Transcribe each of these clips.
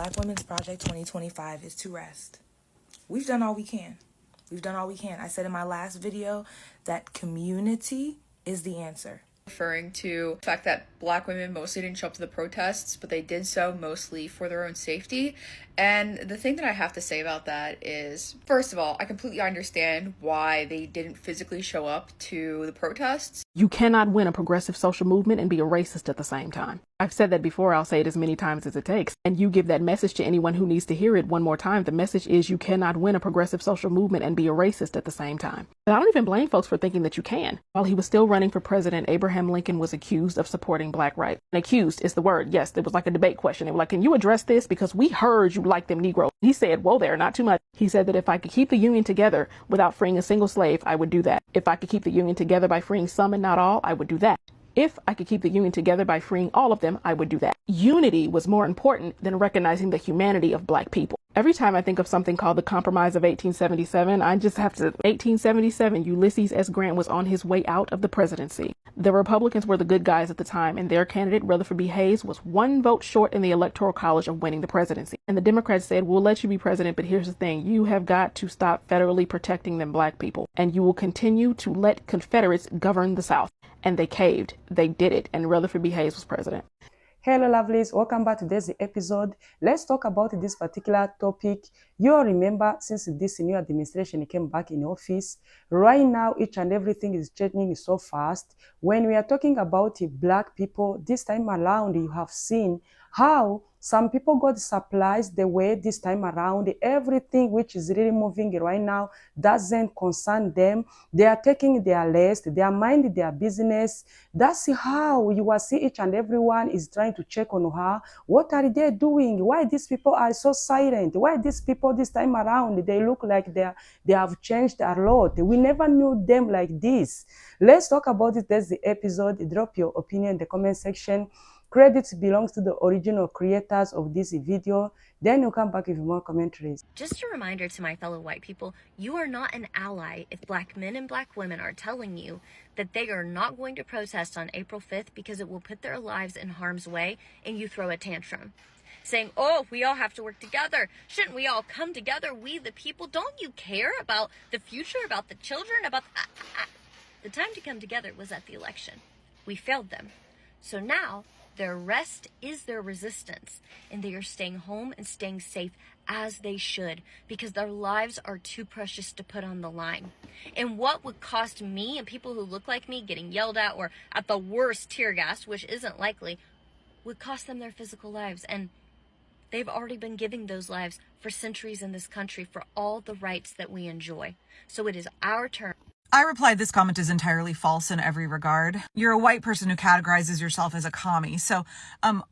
Black Women's Project 2025 is to rest. We've done all we can. I said in my last video that community is the answer. Referring to the fact that Black women mostly didn't show up to the protests, but they did so mostly for their own safety. And the thing that I have to say about that is, first of all, I completely understand why they didn't physically show up to the protests. You cannot win a progressive social movement and be a racist at the same time. I've said that before, I'll say it as many times as it takes. And you give that message to anyone who needs to hear it one more time. The message is you cannot win a progressive social movement and be a racist at the same time. And I don't even blame folks for thinking that you can. While he was still running for president, Abraham Lincoln was accused of supporting Black rights. And accused is the word. Yes, it was like a debate question. They were like, can you address this? Because we heard you like them Negroes. He said, whoa there, not too much. He said that if I could keep the Union together without freeing a single slave, I would do that. If I could keep the Union together by freeing some and not all, I would do that. If I could keep the Union together by freeing all of them, I would do that. Unity was more important than recognizing the humanity of Black people. Every time I think of something called the Compromise of 1877, I just have to, 1877, Ulysses S. Grant was on his way out of the presidency. The Republicans were the good guys at the time, and their candidate, Rutherford B. Hayes, was one vote short in the Electoral College of winning the presidency. And the Democrats said, we'll let you be president, but here's the thing. You have got to stop federally protecting them Black people, and you will continue to let Confederates govern the South. And they caved. They did it, and Rutherford B. Hayes was president. Hello lovelies, welcome back to today's episode. Let's talk about this particular topic. You all remember since this new administration came back in office, right now each and everything is changing so fast. When we are talking about Black people, this time around you have seen how some people got surprised the way this time around everything which is really moving right now doesn't concern them. They are taking their rest, they are minding their business. That's how you will see each and everyone is trying to check on her. What are they doing? Why these people are so silent? Why these people this time around, they look like they have changed a lot. We never knew them like this. Let's talk about it. That's the episode. Drop your opinion in the comment section. Credits belongs to the original creators of this video. Then you'll come back with more commentaries. Just a reminder to my fellow white people, you are not an ally if Black men and Black women are telling you that they are not going to protest on April 5th because it will put their lives in harm's way, and you throw a tantrum. Saying, oh, we all have to work together. Shouldn't we all come together, we the people? Don't you care about the future, about the children, about... The time to come together was at the election. We failed them. So now... their rest is their resistance, and they are staying home and staying safe as they should, because their lives are too precious to put on the line. And what would cost me and people who look like me getting yelled at or at the worst tear gas, which isn't likely, would cost them their physical lives. And they've already been giving those lives for centuries in this country for all the rights that we enjoy. So it is our turn. I replied, this comment is entirely false in every regard. You're a white person who categorizes yourself as a commie. So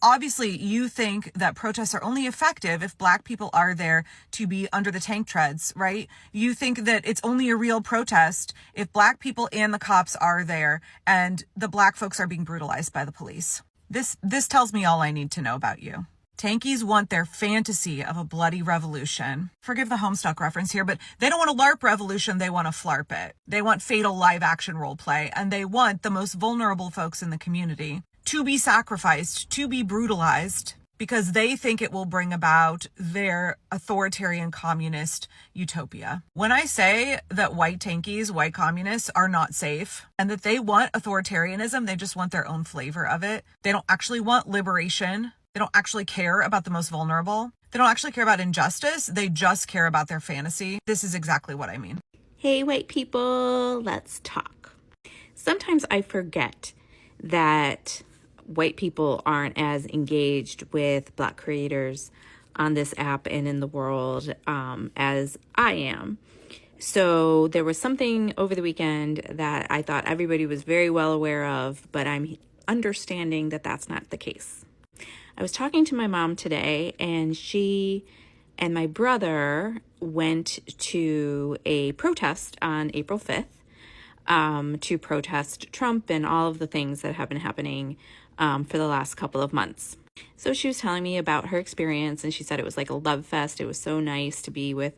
obviously you think that protests are only effective if Black people are there to be under the tank treads, right? You think that it's only a real protest if Black people and the cops are there and the Black folks are being brutalized by the police. This tells me all I need to know about you. Tankies want their fantasy of a bloody revolution. Forgive the Homestuck reference here, but they don't want a LARP revolution, they want to FLARP it. They want fatal live-action roleplay, and they want the most vulnerable folks in the community to be sacrificed, to be brutalized, because they think it will bring about their authoritarian communist utopia. When I say that white tankies, white communists are not safe, and that they want authoritarianism, they just want their own flavor of it. They don't actually want liberation. They don't actually care about the most vulnerable. They don't actually care about injustice. They just care about their fantasy. This is exactly what I mean. Hey, white people, let's talk. Sometimes I forget that white people aren't as engaged with Black creators on this app and in the world as I am. So there was something over the weekend that I thought everybody was very well aware of, but I'm understanding that that's not the case. I was talking to my mom today, and she and my brother went to a protest on April 5th to protest Trump and all of the things that have been happening for the last couple of months. So she was telling me about her experience, and she said it was like a love fest. It was so nice to be with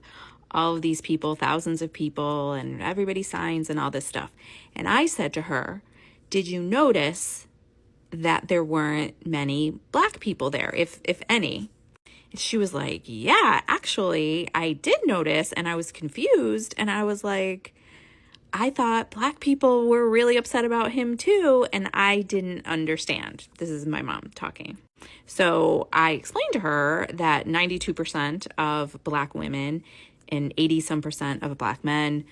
all of these people, thousands of people, and everybody signs and all this stuff. And I said to her, did you notice that there weren't many Black people there, if any? She was like, yeah, actually, I did notice, and I was confused, and I was like, I thought Black people were really upset about him too, and I didn't understand. This is my mom talking. So I explained to her that 92% of Black women and 80 some percent of Black men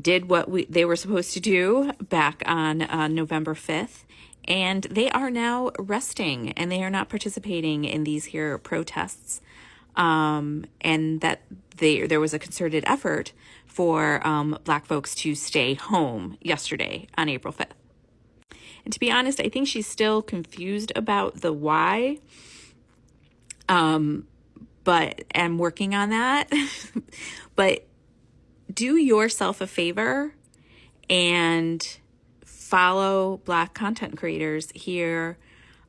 did what they were supposed to do back on November 5th. And they are now resting, and they are not participating in these here protests. And that there was a concerted effort for Black folks to stay home yesterday on April 5th. And to be honest, I think she's still confused about the why. But I'm working on that. But do yourself a favor and follow Black content creators here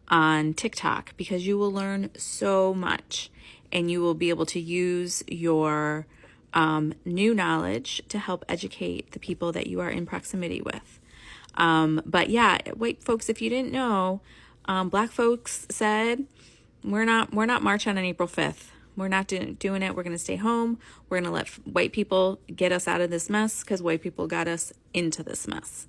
on TikTok, because you will learn so much, and you will be able to use your new knowledge to help educate the people that you are in proximity with. But yeah, white folks, if you didn't know, Black folks said, we're not marching on April 5th. We're not doing it. We're going to stay home. We're going to let white people get us out of this mess, because white people got us into this mess.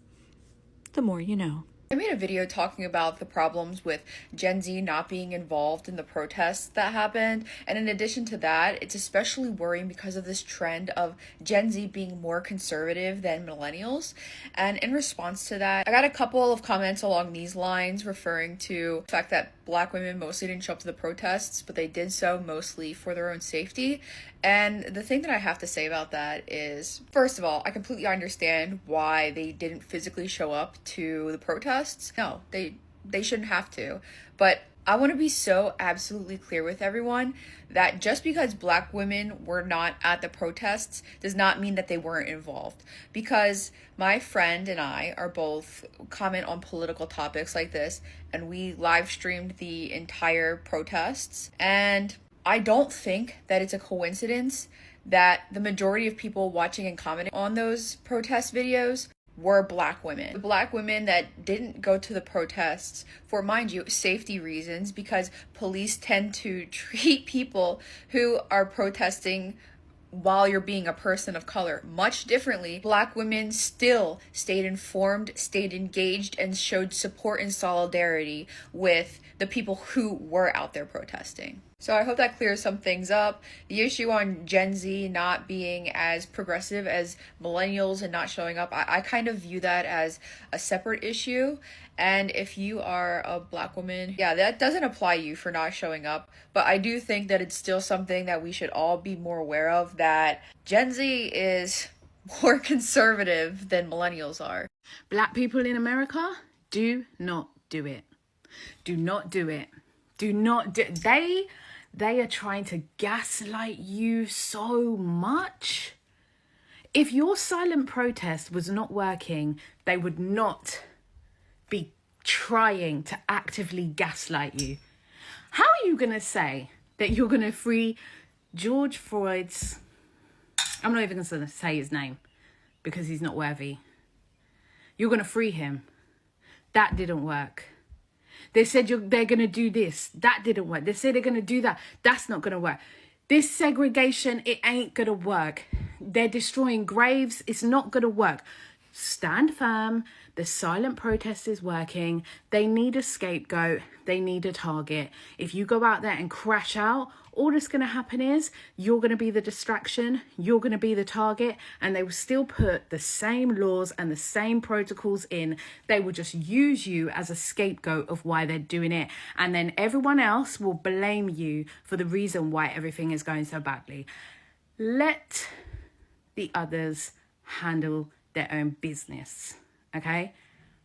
The more you know. I made a video talking about the problems with Gen Z not being involved in the protests that happened. And in addition to that, it's especially worrying because of this trend of Gen Z being more conservative than millennials. And in response to that, I got a couple of comments along these lines referring to the fact that Black women mostly didn't show up to the protests, but they did so mostly for their own safety. And the thing that I have to say about that is, first of all, I completely understand why they didn't physically show up to the protests. No, they shouldn't have to. But I want to be so absolutely clear with everyone that just because Black women were not at the protests does not mean that they weren't involved. Because my friend and I are both comment on political topics like this, and we live streamed the entire protests. And I don't think that it's a coincidence that the majority of people watching and commenting on those protest videos were Black women. The Black women that didn't go to the protests for, mind you, safety reasons, because police tend to treat people who are protesting while you're being a person of color much differently. Black women still stayed informed, stayed engaged, and showed support and solidarity with the people who were out there protesting. So I hope that clears some things up. The issue on Gen Z not being as progressive as millennials and not showing up, I kind of view that as a separate issue. And if you are a Black woman, yeah, that doesn't apply to you for not showing up. But I do think that it's still something that we should all be more aware of, that Gen Z is more conservative than millennials are. Black people in America, do not do it. Do not do it. Do not do They are trying to gaslight you so much. If your silent protest was not working, they would not be trying to actively gaslight you. How are you going to say that you're going to free George Floyd's... I'm not even going to say his name because he's not worthy. You're going to free him. That didn't work. They said they're going to do this. That didn't work. They said they're going to do that. That's not going to work. This segregation, it ain't going to work. They're destroying graves. It's not going to work. Stand firm. The silent protest is working. They need a scapegoat. They need a target. If you go out there and crash out, all that's going to happen is you're going to be the distraction, you're going to be the target, and they will still put the same laws and the same protocols in. They will just use you as a scapegoat of why they're doing it. And then everyone else will blame you for the reason why everything is going so badly. Let the others handle their own business, okay?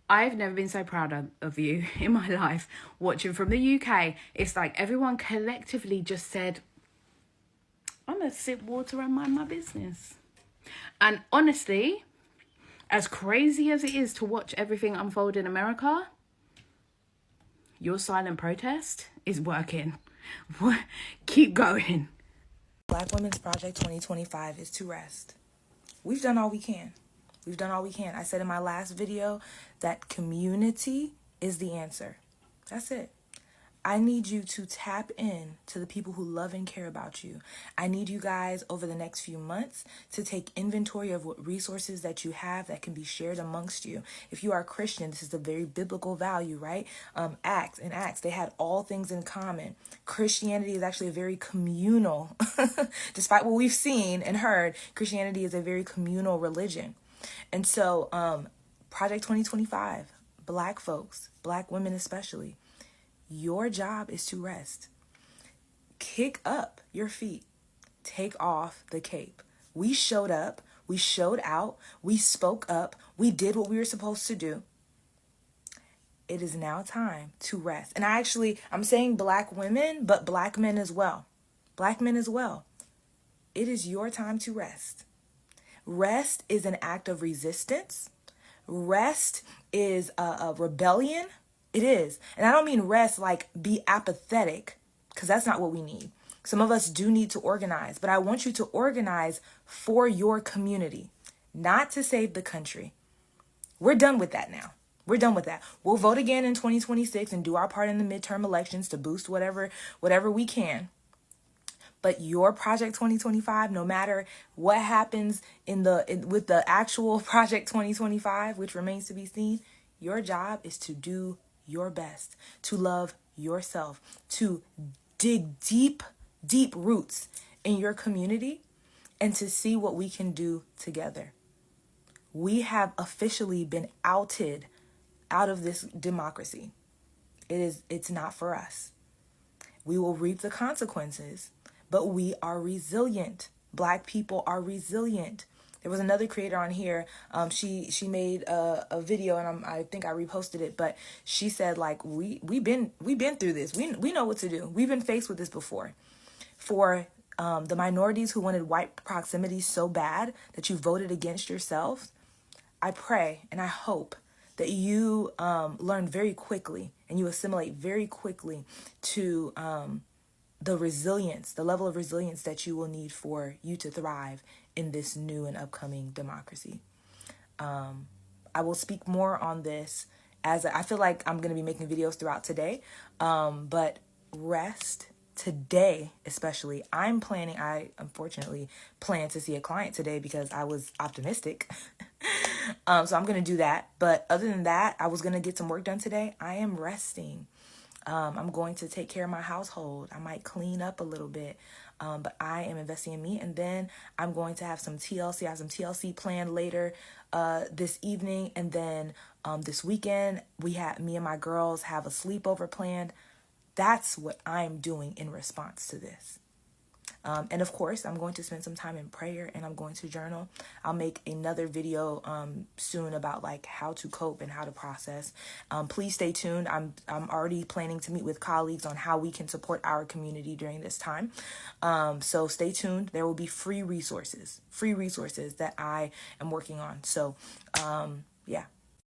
I've never been so proud of you in my life watching from the UK. It's like everyone collectively just said, I'm going to sip water and mind my business. And honestly, as crazy as it is to watch everything unfold in America, your silent protest is working. Keep going. Black Women's Project 2025 is to rest. We've done all we can. We've done all we can. I said in my last video that community is the answer. That's it. I need you to tap in to the people who love and care about you. I need you guys over the next few months to take inventory of what resources that you have that can be shared amongst you. If you are Christian, this is a very biblical value, right? Acts, they had all things in common. Christianity is actually a very communal, despite what we've seen and heard, Christianity is a very communal religion. And so, Project 2025, Black folks, Black women especially, your job is to rest. Kick up your feet. Take off the cape. We showed up. We showed out. We spoke up. We did what we were supposed to do. It is now time to rest. And I'm saying Black women, but Black men as well. Black men as well. It is your time to rest. Rest is an act of resistance. Rest is a rebellion. It is. And I don't mean rest like be apathetic, because that's not what we need. Some of us do need to organize, but I want you to organize for your community, not to save the country. We're done with that now. We're done with that. We'll vote again in 2026 and do our part in the midterm elections to boost whatever we can. But your Project 2025, no matter what happens with the actual Project 2025, which remains to be seen, your job is to do your best, to love yourself, to dig deep, deep roots in your community, and to see what we can do together. We have officially been outed out of this democracy. It's not for us. We will reap the consequences, but we are resilient. Black people are resilient. There was another creator on here. She made a video, and I think I reposted it. But she said, like, we've been through this. We know what to do. We've been faced with this before. For the minorities who wanted white proximity so bad that you voted against yourselves, I pray and I hope that you learn very quickly and you assimilate very quickly to the resilience, the level of resilience that you will need for you to thrive in this new and upcoming democracy. I will speak more on this as I feel like I'm going to be making videos throughout today. But rest today, especially, I unfortunately plan to see a client today because I was optimistic. So I'm going to do that. But other than that, I was going to get some work done today. I am resting. I'm going to take care of my household. I might clean up a little bit, but I am investing in me. And then I'm going to have some TLC. I have some TLC planned later this evening. And then this weekend, me and my girls have a sleepover planned. That's what I'm doing in response to this. And of course, I'm going to spend some time in prayer and I'm going to journal. I'll make another video soon about like how to cope and how to process. Please stay tuned. I'm already planning to meet with colleagues on how we can support our community during this time. So stay tuned. There will be free resources that I am working on. So yeah.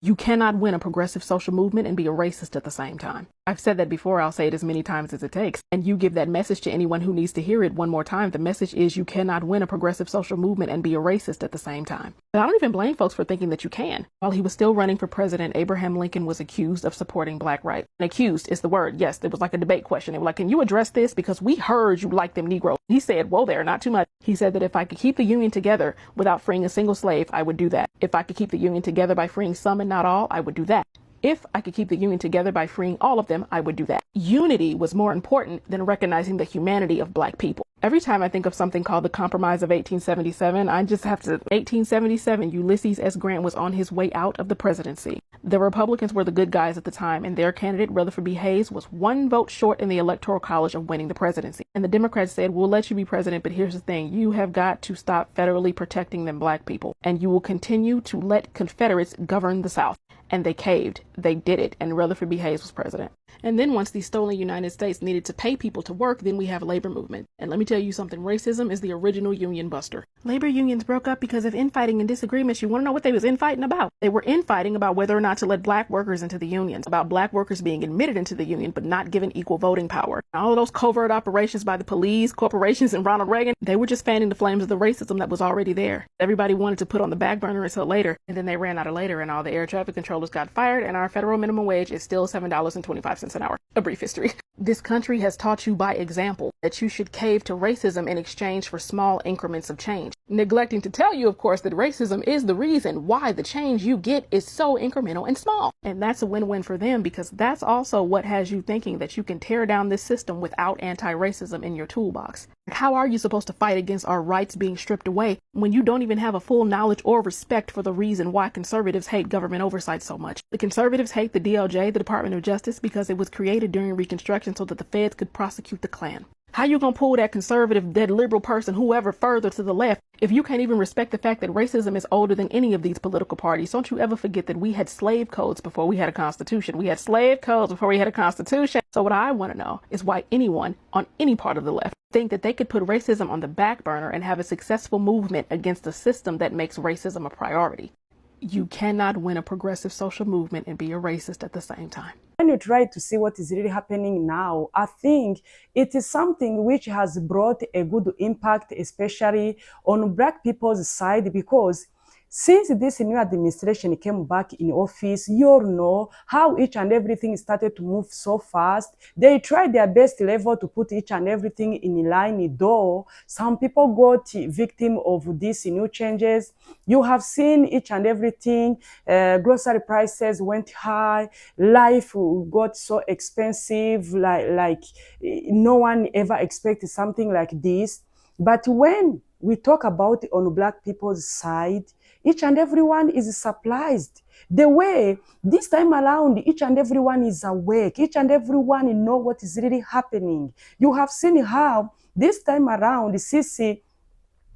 You cannot win a progressive social movement and be a racist at the same time. I've said that before, I'll say it as many times as it takes. And you give that message to anyone who needs to hear it one more time. The message is you cannot win a progressive social movement and be a racist at the same time. But I don't even blame folks for thinking that you can. While he was still running for president, Abraham Lincoln was accused of supporting Black rights. And accused is the word. Yes, it was like a debate question. They were like, can you address this? Because we heard you like them Negroes. He said, whoa there, not too much. He said that if I could keep the Union together without freeing a single slave, I would do that. If I could keep the Union together by freeing some and not all, I would do that. If I could keep the Union together by freeing all of them, I would do that. Unity was more important than recognizing the humanity of Black people. Every time I think of something called the Compromise of 1877, I just have to, 1877, Ulysses S. Grant was on his way out of the presidency. The Republicans were the good guys at the time, and their candidate, Rutherford B. Hayes, was one vote short in the Electoral College of winning the presidency. And the Democrats said, we'll let you be president, but here's the thing. You have got to stop federally protecting them Black people, and you will continue to let Confederates govern the South. And they caved. They did it. And Rutherford B. Hayes was president. And then once the stolen United States needed to pay people to work, then we have labor movement. And let me tell you something. Racism is the original union buster. Labor unions broke up because of infighting and disagreements. You want to know what they was infighting about? They were infighting about whether or not to let Black workers into the unions, about Black workers being admitted into the union, but not given equal voting power. And all of those covert operations by the police, corporations, and Ronald Reagan, they were just fanning the flames of the racism that was already there. Everybody wanted to put on the back burner until later, and then they ran out of later, and all the air traffic controllers $100 got fired, and our federal minimum wage is still $7.25 an hour. A brief history. This country has taught you by example that you should cave to racism in exchange for small increments of change, neglecting to tell you, of course, that racism is the reason why the change you get is so incremental and small. And that's a win-win for them, because that's also what has you thinking that you can tear down this system without anti-racism in your toolbox. How are you supposed to fight against our rights being stripped away when you don't even have a full knowledge or respect for the reason why conservatives hate government oversight so much? The conservatives hate the DOJ, the Department of Justice, because it was created during Reconstruction so that the feds could prosecute the Klan. How you gonna pull that conservative, that liberal person, whoever further to the left, if you can't even respect the fact that racism is older than any of these political parties? Don't you ever forget that we had slave codes before we had a constitution. We had slave codes before we had a constitution. So what I want to know is why anyone on any part of the left think that they could put racism on the back burner and have a successful movement against a system that makes racism a priority. You cannot win a progressive social movement and be a racist at the same time. When you try to see what is really happening now, I think it is something which has brought a good impact, especially on Black people's side, because since this new administration came back in office, you all know how each and everything started to move so fast. They tried their best level to put each and everything in line, though some people got victim of these new changes. You have seen each and everything. Grocery prices went high. Life got so expensive, like no one ever expected something like this. But when we talk about on Black people's side, each and everyone is surprised. The way this time around, each and everyone is awake. Each and everyone know what is really happening. You have seen how this time around, Sisi,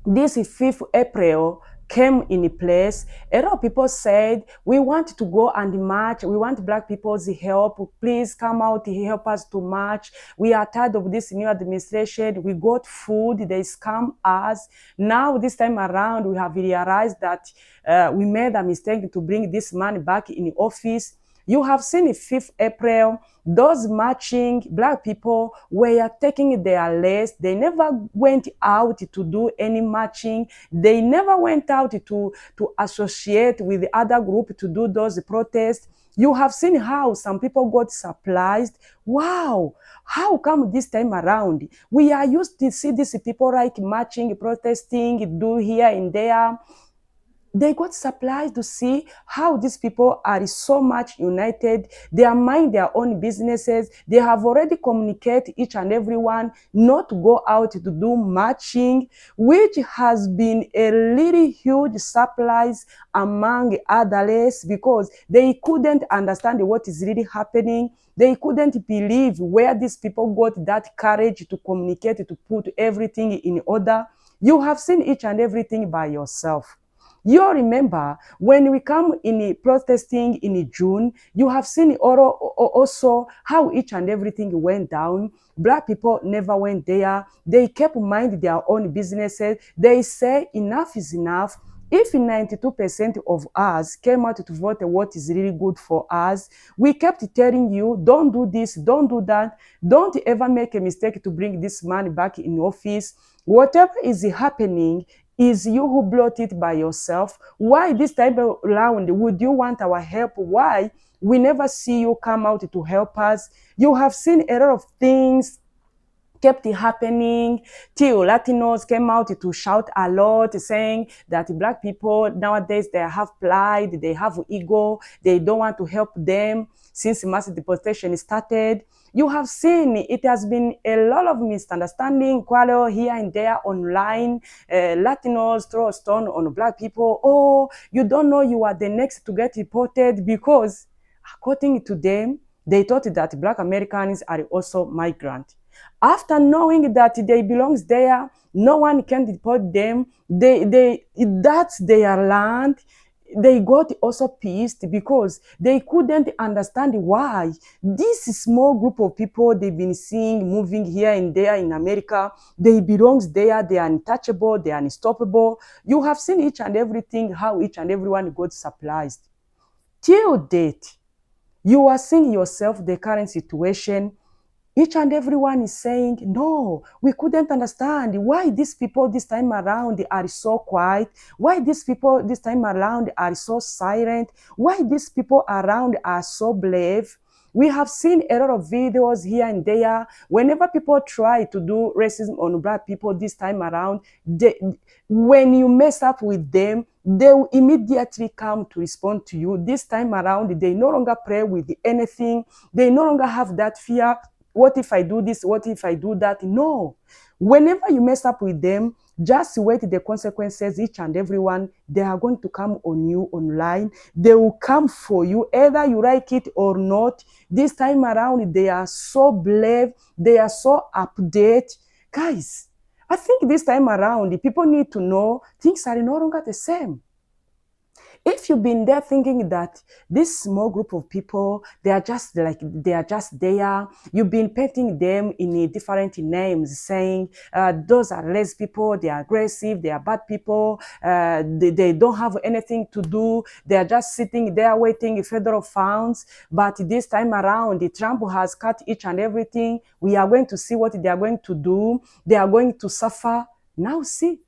this 5th April came in place. A lot of people said, we want to go and march. We want Black people's help. Please come out, help us to march. We are tired of this new administration. We got food. They scam us. Now, this time around, we have realized that we made a mistake to bring this man back in office. You have seen 5th April, those marching Black people were taking their rest. They never went out to do any marching. They never went out to associate with the other group to do those protests. You have seen how some people got surprised. Wow, how come this time around? We are used to see these people like marching, protesting, do here and there. They got surprised to see how these people are so much united. They are mind their own businesses. They have already communicated each and everyone not to go out to do marching, which has been a really huge surprise among others, because they couldn't understand what is really happening. They couldn't believe where these people got that courage to communicate, to put everything in order. You have seen each and everything by yourself. You remember when we come in protesting in June, you have seen also how each and everything went down. Black people never went there. They kept mind their own businesses. They say enough is enough. If 92% of us came out to vote what is really good for us, we kept telling you, don't do this, don't do that, don't ever make a mistake to bring this man back in office. Whatever is happening is you who brought it by yourself. Why this time around would you want our help? Why we never see you come out to help us? You have seen a lot of things kept happening till Latinos came out to shout a lot, saying that Black people nowadays, they have pride, they have ego, they don't want to help them since mass deportation started. You have seen it has been a lot of misunderstanding, quarrel here and there online. Latinos throw a stone on Black people. Oh, you don't know you are the next to get deported, because according to them, they thought that Black Americans are also migrants. After knowing that they belong there, no one can deport them. That's their land. They got also pissed because they couldn't understand why this small group of people they've been seeing moving here and there in America, they belong there, they are untouchable, they are unstoppable. You have seen each and everything, how each and everyone got surprised. Till date, you are seeing yourself the current situation. Each and everyone is saying, no, we couldn't understand why these people this time around are so quiet, why these people this time around are so silent, why these people around are so brave. We have seen a lot of videos here and there. Whenever people try to do racism on black people this time around, when you mess up with them, they will immediately come to respond to you. This time around, they no longer pray with anything. They no longer have that fear. What if I do this? What if I do that? No. Whenever you mess up with them, just wait the consequences. Each and everyone, they are going to come on you online. They will come for you, either you like it or not. This time around, they are so brave. They are so update. Guys, I think this time around, the people need to know things are no longer the same. If you've been there thinking that this small group of people, they are just there, you've been painting them in different names, saying those are less people, they are aggressive, they are bad people, they don't have anything to do, they are just sitting there waiting federal funds. But this time around, the Trump has cut each and everything. We are going to see what they are going to do. They are going to suffer. Now see,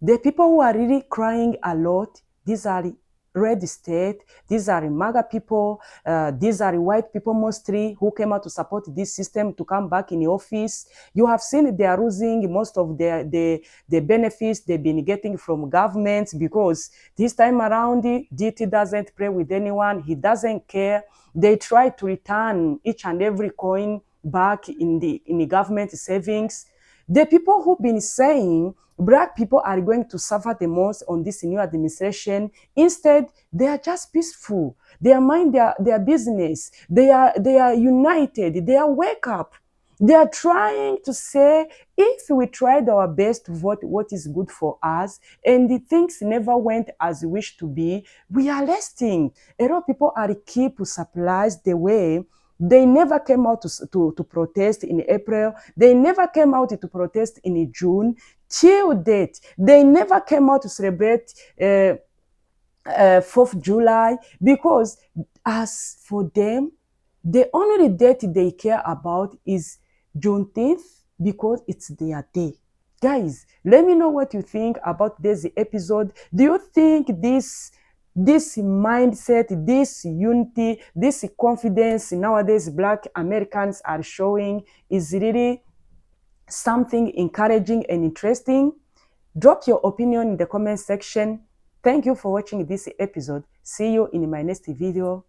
the people who are really crying a lot, these are red state, these are MAGA people, these are white people mostly who came out to support this system to come back in the office. You have seen they are losing most of the benefits they've been getting from governments, because this time around, DT doesn't play with anyone. He doesn't care. They try to return each and every coin back in the government savings. The people who've been saying black people are going to suffer the most on this new administration, instead, they are just peaceful. They are mind their business. They are united. They are wake up. They are trying to say, if we tried our best to vote what is good for us, and the things never went as we wish to be, we are resting. A lot of people are keep surprised the way they never came out to protest in April. They never came out to protest in June. Till date, they never came out to celebrate 4th July, because as for them, the only date they care about is Juneteenth, because it's their day. Guys, let me know what you think about this episode. Do you think this mindset, this unity, this confidence nowadays black Americans are showing is really something encouraging and interesting? Drop your opinion in the comment section. Thank you for watching this episode. See you in my next video.